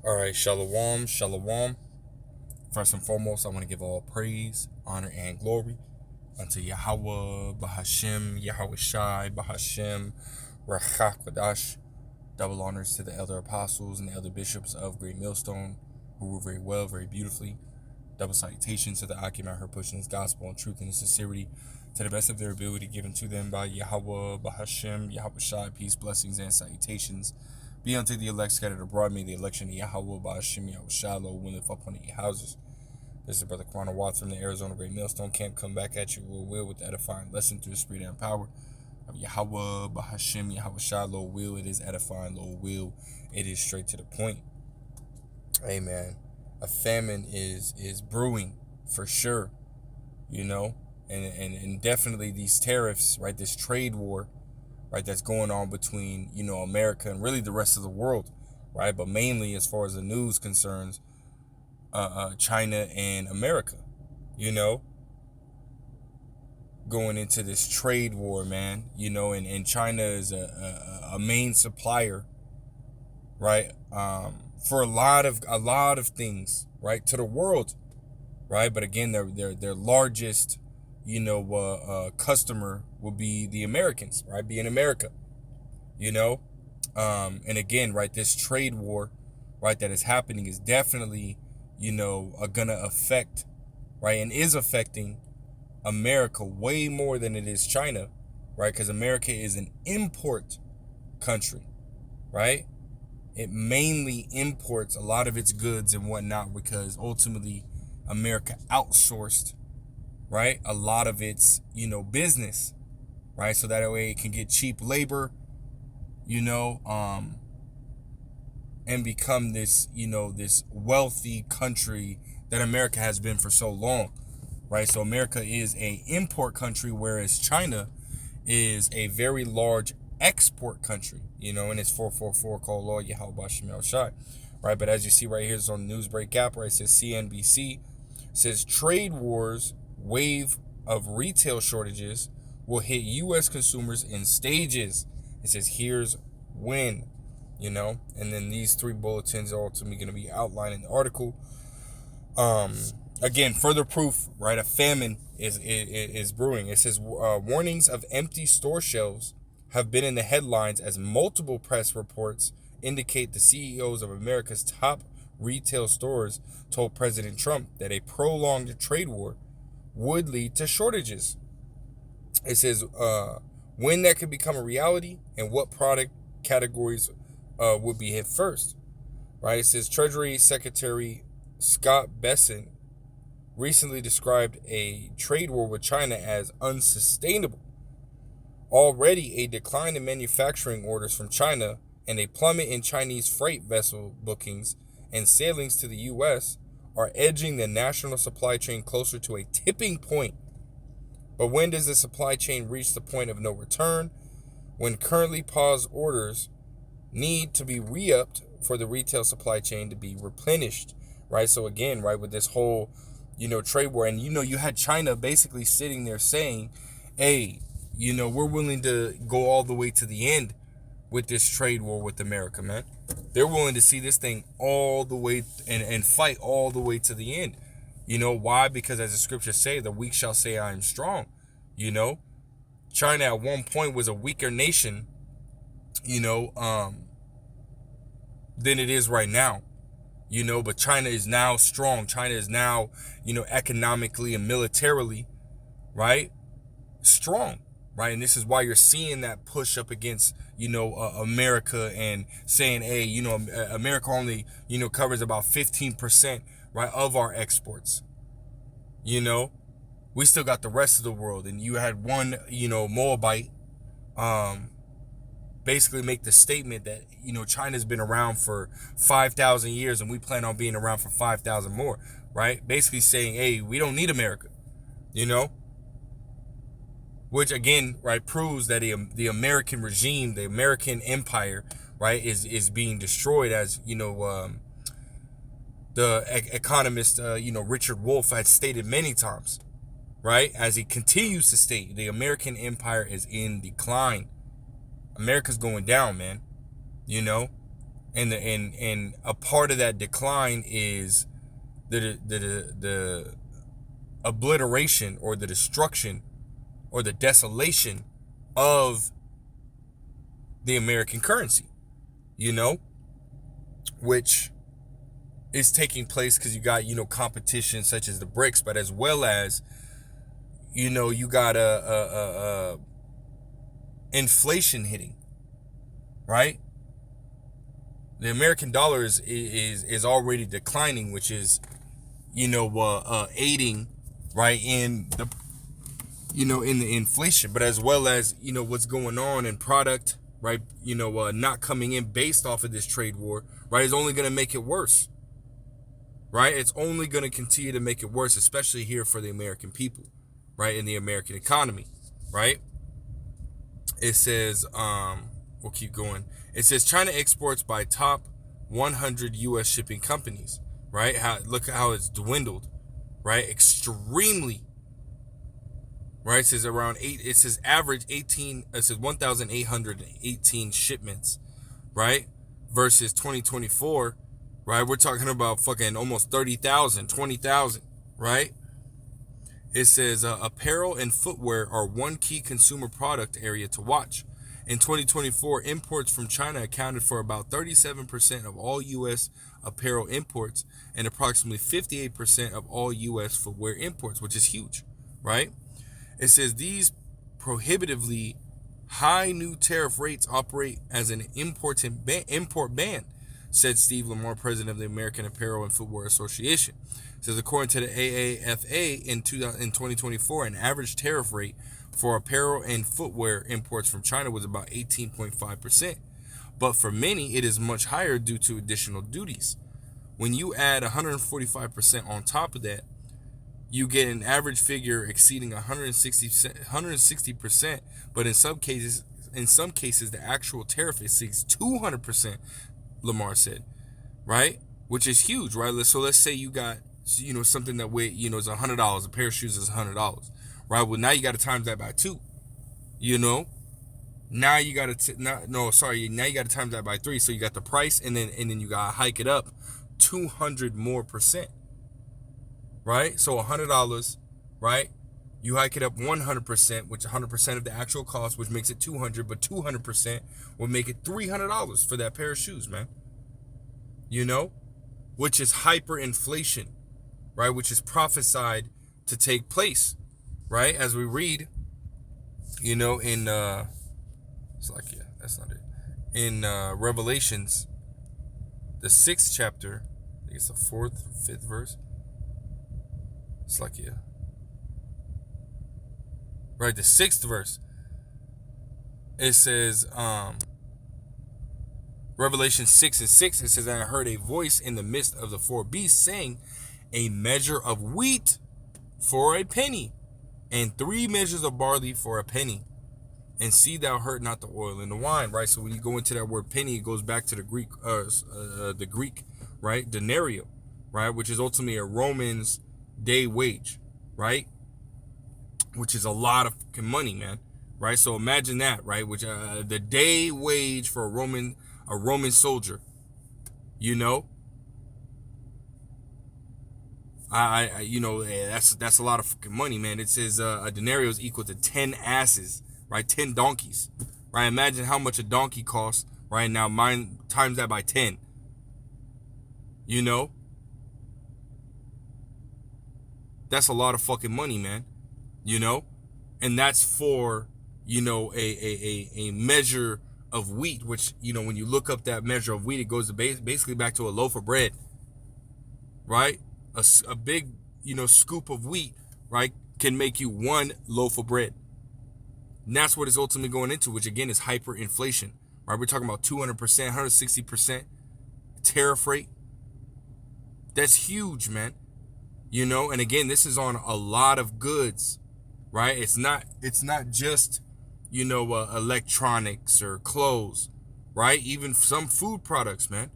All right, shalom, shalom. First and foremost, I want to give all praise, honor, and glory unto Yahweh, Bahashem, Yahweh Shai, Bahashem, Rachakwadash. Double honors to the elder apostles and the elder bishops of Great Millstone, who rule very well, very beautifully. Double salutations to the Akim out here pushing his gospel and truth and his sincerity to the best of their ability given to them by Yahweh, Bahashem, Yahweh Shai, peace, blessings, and salutations. Be unto the elect scattered abroad, may the election of Yahweh, Bahashem, Yahweh Shai, Lord, willeth upon the houses. This is Brother Quana Watts from the Arizona Great Millstone Camp. Come back at you with the edifying lesson through the spirit and power of Yahweh, Bahashem, Yahweh Shai, Lord will. It is edifying, Lord will. It is straight to the point. Amen. A famine is brewing for sure, you know, and definitely these tariffs, right? This trade war, right? That's going on between, America and really the rest of the world, right? But mainly as far as the news concerns, China and America, you know, going into this trade war, man, and China is a main supplier, right? For a lot of things, right, to the world, right? But again, their largest, customer will be the Americans, right? Be in America, you know, and again, right, this trade war, right, that is happening is definitely, gonna affect, right, and is affecting America way more than it is China, right? Because America is an import country, right? It mainly imports a lot of its goods and whatnot because ultimately America outsourced, right, a lot of its, business, right? So that way it can get cheap labor, you know, and become this, this wealthy country that America has been for so long, right? So America is a import country, whereas China is a very large export country, and it's 444 called Law Yahweh Shemel Shai, right? But as you see right here, it's on the Newsbreak app, right? It says CNBC says trade wars wave of retail shortages will hit U.S. consumers in stages. It says here's when, and then these three bulletins are ultimately going to be outlined in the article. Again, further proof, right? A famine is brewing. It says warnings of empty store shelves have been in the headlines as multiple press reports indicate the CEOs of America's top retail stores told President Trump that a prolonged trade war would lead to shortages. It says when that could become a reality and what product categories would be hit first, right? It says Treasury Secretary Scott Bessent recently described a trade war with China as unsustainable. Already, a decline in manufacturing orders from China and a plummet in Chinese freight vessel bookings and sailings to the U.S. are edging the national supply chain closer to a tipping point. But when does the supply chain reach the point of no return? When currently paused orders need to be re-upped for the retail supply chain to be replenished, right? So again, right, with this whole, trade war, and you had China basically sitting there saying, hey, we're willing to go all the way to the end with this trade war with America, man. They're willing to see this thing all the way and fight all the way to the end. Why? Because as the scriptures say, the weak shall say I am strong. China at one point was a weaker nation, than it is right now. But China is now strong. China is now, economically and militarily, right, strong, right? And this is why you're seeing that push up against, America and saying, hey, America only, covers about 15%, right, of our exports. We still got the rest of the world. And you had one, Moabite, basically make the statement that, China's been around for 5,000 years and we plan on being around for 5,000 more, right? Basically saying, hey, we don't need America, which again, right, proves that the American regime, the American empire, right, is being destroyed, as, the economist, Richard Wolff had stated many times, right? As he continues to state, the American empire is in decline. America's going down, man. And a part of that decline is the obliteration or the destruction or the desolation of the American currency, you know, which is taking place because you got, competition such as the BRICS, but as well as, you got a inflation hitting, right? The American dollar is already declining, which is, aiding, right, in the, in the inflation, but as well as, what's going on in product, right, not coming in based off of this trade war, right, is only going to make it worse, right? It's only going to continue to make it worse, especially here for the American people, right, in the American economy, right? It says, we'll keep going. It says China exports by top 100 U.S. shipping companies, right? Look at how it's dwindled, right? Extremely, right? It says it says average 18, it says 1,818 shipments, right? Versus 2024, right? We're talking about fucking almost 30,000, 20,000, right? It says apparel and footwear are one key consumer product area to watch. In 2024, imports from China accounted for about 37% of all U.S. apparel imports and approximately 58% of all U.S. footwear imports, which is huge, right? It says these prohibitively high new tariff rates operate as an import ban, said Steve Lamar, president of the American Apparel and Footwear Association. It says according to the AAFA in 2024, an average tariff rate for apparel and footwear imports from China was about 18.5%. But for many, it is much higher due to additional duties. When you add 145% on top of that, you get an average figure exceeding 160%, but in some cases, the actual tariff exceeds 200%, Lamar said, right? Which is huge, right? So let's say you got, something that weight, is $100. A pair of shoes is $100, right? Well, now you got to times that by 2, Now you got to now you got to times that by 3. So you got the price, and then you got to hike it up 200 more percent, right? So $100, right? You hike it up 100%, which 100% of the actual cost, which makes it 200, but 200% will make it $300 for that pair of shoes, man. Which is hyperinflation, right? Which is prophesied to take place, right? As we read, in it's like, yeah, that's not it. In Revelations, the 6th chapter, I think it's the 4th, 5th verse. It's like, yeah. Right, the 6th verse. It says, Revelation 6:6, it says, and I heard a voice in the midst of the 4 beasts saying, a measure of wheat for a penny, and 3 measures of barley for a penny. And see thou hurt not the oil and the wine, right? So when you go into that word penny, it goes back to the Greek, right? Denario, right? Which is ultimately a Roman's day wage, right? Which is a lot of fucking money, man, right? So imagine that, right? Which the day wage for a Roman soldier, that's a lot of fucking money, man. It says a denario is equal to 10 asses, right? 10 donkeys, right? Imagine how much a donkey costs, right? Now mine times that by 10, that's a lot of fucking money, man, and that's for, a measure of wheat, which, when you look up that measure of wheat, it goes to basically back to a loaf of bread, right? A big, scoop of wheat, right, can make you 1 loaf of bread. And that's what it's ultimately going into, which again is hyperinflation, right? We're talking about 200%, 160% tariff rate. That's huge, man. And again, this is on a lot of goods, right? It's not just, electronics or clothes, right? Even some food products, man.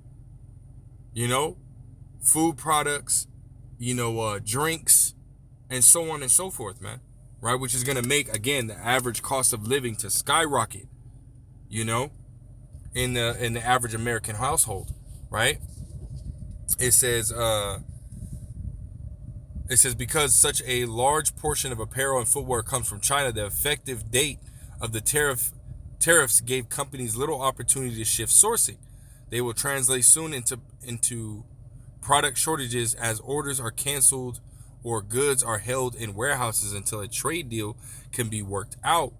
Food products, drinks, and so on and so forth, man. Right? Which is going to make, again, the average cost of living to skyrocket, in the average American household, right? It says because such a large portion of apparel and footwear comes from China, the effective date of the tariffs gave companies little opportunity to shift sourcing. They will translate soon into product shortages as orders are canceled or goods are held in warehouses until a trade deal can be worked out,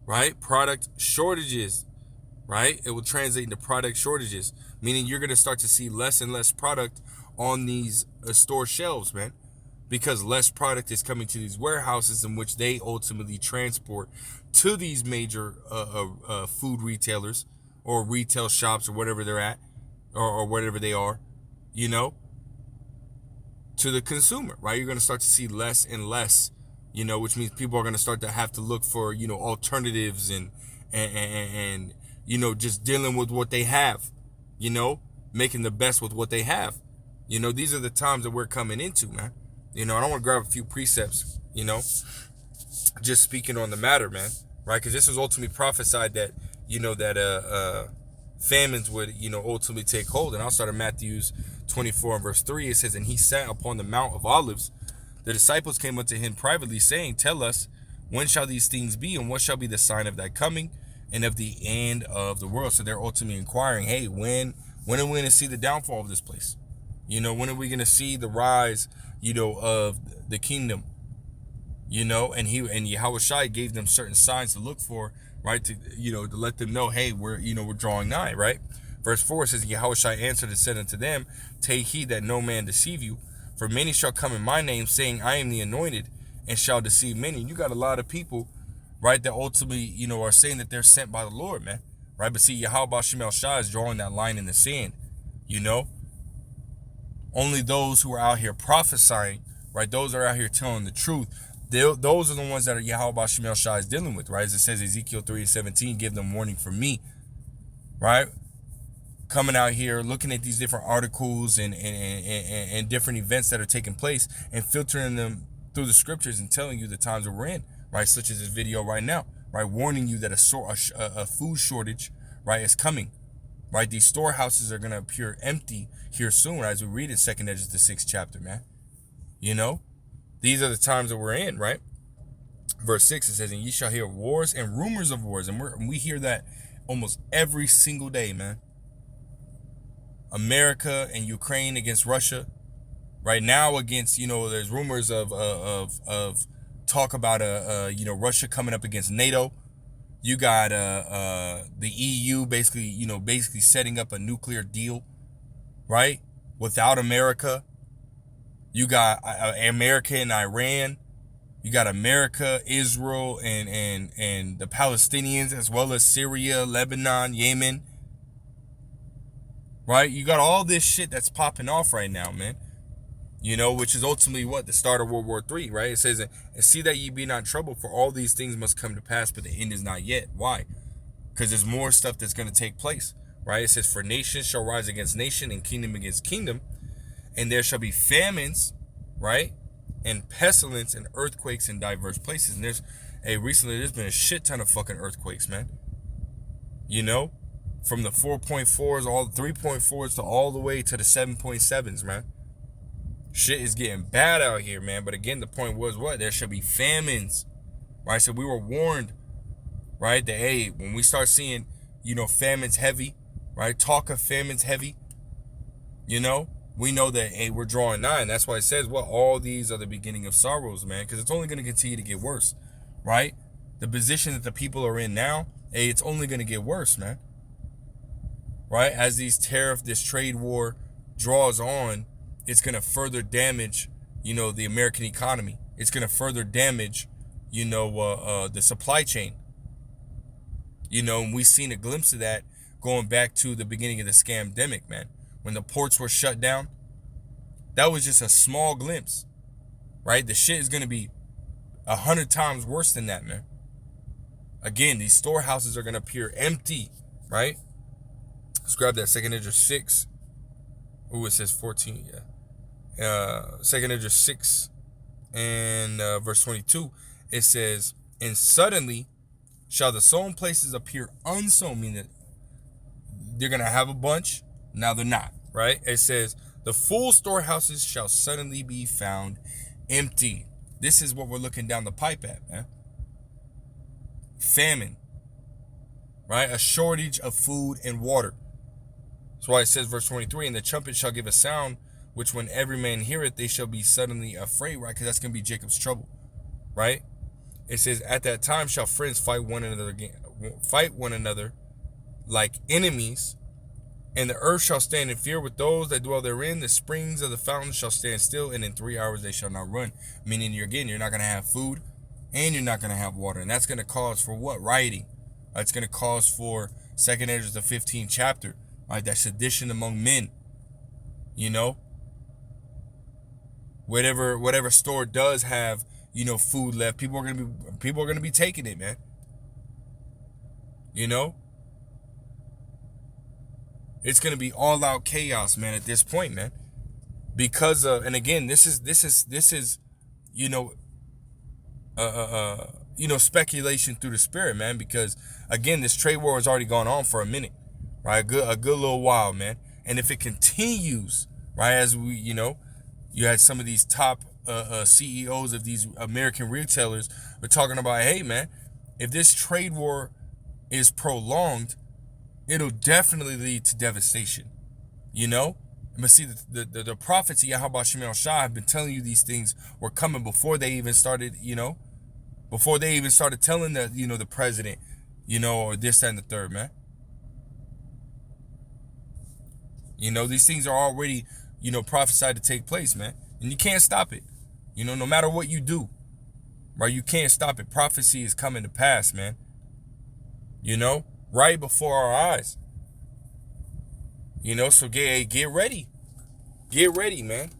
right? Product shortages, right? It will translate into product shortages, meaning you're going to start to see less and less product on these store shelves, man, because less product is coming to these warehouses in which they ultimately transport to these major food retailers or retail shops or whatever they're at, or whatever they are, you know, to the consumer, right? You're going to start to see less and less, which means people are going to start to have to look for, alternatives and just dealing with what they have, making the best with what they have. These are the times that we're coming into, man. I don't want to grab a few precepts, just speaking on the matter, man, right? Because this was ultimately prophesied that, famines would, ultimately take hold. And I'll start at Matthew 24 and verse 3. It says, "And he sat upon the Mount of Olives. The disciples came unto him privately, saying, Tell us, when shall these things be, and what shall be the sign of thy coming and of the end of the world?" So they're ultimately inquiring, hey, when are we going to see the downfall of this place? When are we going to see the rise, of the kingdom? And Yahushua gave them certain signs to look for, right? To let them know, hey, we're drawing nigh, right? Verse 4 says, Yahushua answered and said unto them, Take heed that no man deceive you, for many shall come in my name, saying, I am the anointed, and shall deceive many. And you got a lot of people, right, that ultimately, are saying that they're sent by the Lord, man, right? But see, Yahweh Shemel Shah is drawing that line in the sand, Only those who are out here prophesying, right, those are out here telling the truth, those are the ones that are Yahweh Shemel Shah is dealing with, right? As it says, Ezekiel 3:17, give them warning from me, right? Coming out here, looking at these different articles and different events that are taking place and filtering them through the scriptures and telling you the times that we're in, right? Such as this video right now, right? Warning you that a food shortage, right, is coming, right? These storehouses are going to appear empty here soon, as we read in 2nd Ezra, the 6th chapter, man. These are the times that we're in, right? Verse 6, it says, And ye shall hear wars and rumors of wars. And we hear that almost every single day, man. America and Ukraine against Russia. Right now against, there's rumors of talk about, Russia coming up against NATO. You got the EU basically setting up a nuclear deal, right? Without America. You got America and Iran. You got America, Israel, and the Palestinians, as well as Syria, Lebanon, Yemen. Right? You got all this shit that's popping off right now, man. Which is ultimately what? The start of World War III, right? It says, And see that ye be not troubled, for all these things must come to pass, but the end is not yet. Why? Because there's more stuff that's going to take place, right? It says, For nation shall rise against nation, and kingdom against kingdom. And there shall be famines, right? And pestilence and earthquakes in diverse places. And recently there's been a shit ton of fucking earthquakes, man. From the 4.4s, all the 3.4s to all the way to the 7.7s, man. Shit is getting bad out here, man. But again, the point was what? There should be famines, right? So we were warned, right? That, hey, when we start seeing, famines heavy, right? Talk of famines heavy, we know that, hey, we're drawing nigh. And that's why it says, well, all these are the beginning of sorrows, man, because it's only going to continue to get worse, right? The position that the people are in now, hey, it's only going to get worse, man, right? As this trade war draws on, it's going to further damage, the American economy. It's going to further damage, the supply chain. And we've seen a glimpse of that going back to the beginning of the scamdemic, man. When the ports were shut down, that was just a small glimpse, right? The shit is going to be 100 times worse than that, man. Again, these storehouses are going to appear empty, right? Let's grab that 2nd Ezra 6. Ooh, it says 14, yeah. 2nd Ezra 6 and verse 22. It says, And suddenly shall the sown places appear unsown, meaning they're going to have a bunch. Now they're not, right? It says, the full storehouses shall suddenly be found empty. This is what we're looking down the pipe at, man. Famine, right? A shortage of food and water. That's why it says, verse 23, and the trumpet shall give a sound, which when every man heareth, they shall be suddenly afraid, right? Because that's going to be Jacob's trouble, right? It says, at that time shall friends fight one another like enemies, and the earth shall stand in fear with those that dwell therein. The springs of the fountains shall stand still, and in 3 hours they shall not run. Meaning, you're not going to have food, and you're not going to have water. And that's going to cause for what? Rioting. It's going to cause for 2nd Ezra, the 15th chapter, right? That sedition among men. You know? Whatever store does have, food left, people are gonna be taking it, man. It's gonna be all out chaos, man, at this point, man. Because and again, this is speculation through the spirit, man. Because again, this trade war has already gone on for a minute, right? A good little while, man. And if it continues, right, as you had some of these top CEOs of these American retailers were talking about, hey, man, if this trade war is prolonged, it'll definitely lead to devastation, But see, the prophets of Yahweh Shem Shah have been telling you these things were coming before they even started, before they even started telling the president, or this, that, and the third, man. These things are already, prophesied to take place, man. And you can't stop it. No matter what you do, right? You can't stop it. Prophecy is coming to pass, man. Right before our eyes. So get ready. Get ready, man.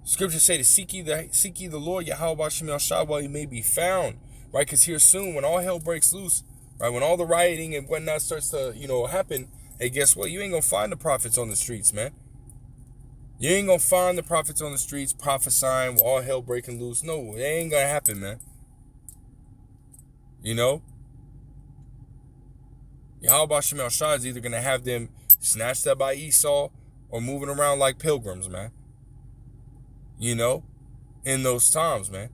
Scriptures say to seek ye the Lord Yahweh Shem Shah while he may be found, right? Because here soon, when all hell breaks loose, right, when all the rioting and whatnot starts to, happen, hey, guess what? You ain't gonna find the prophets on the streets, man. You ain't gonna find the prophets on the streets prophesying with all hell breaking loose. No, it ain't gonna happen, man. Yahweh Shem Shah is either gonna have them snatched up by Esau or moving around like pilgrims, man. In those times, man.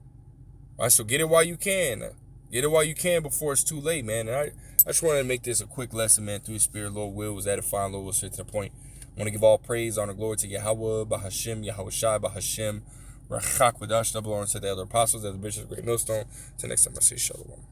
All right, so get it while you can. Get it while you can before it's too late, man. And I just wanted to make this a quick lesson, man, through the Spirit. Lord will was edifying, Lord will straight to the point. I want to give all praise, honor, glory to Yahweh, Bahashem, Yahweh Shai, Bahashem, Rachak Wadash, double honor to the elder apostles, the bishops, great millstone. Till next time, I say shalom.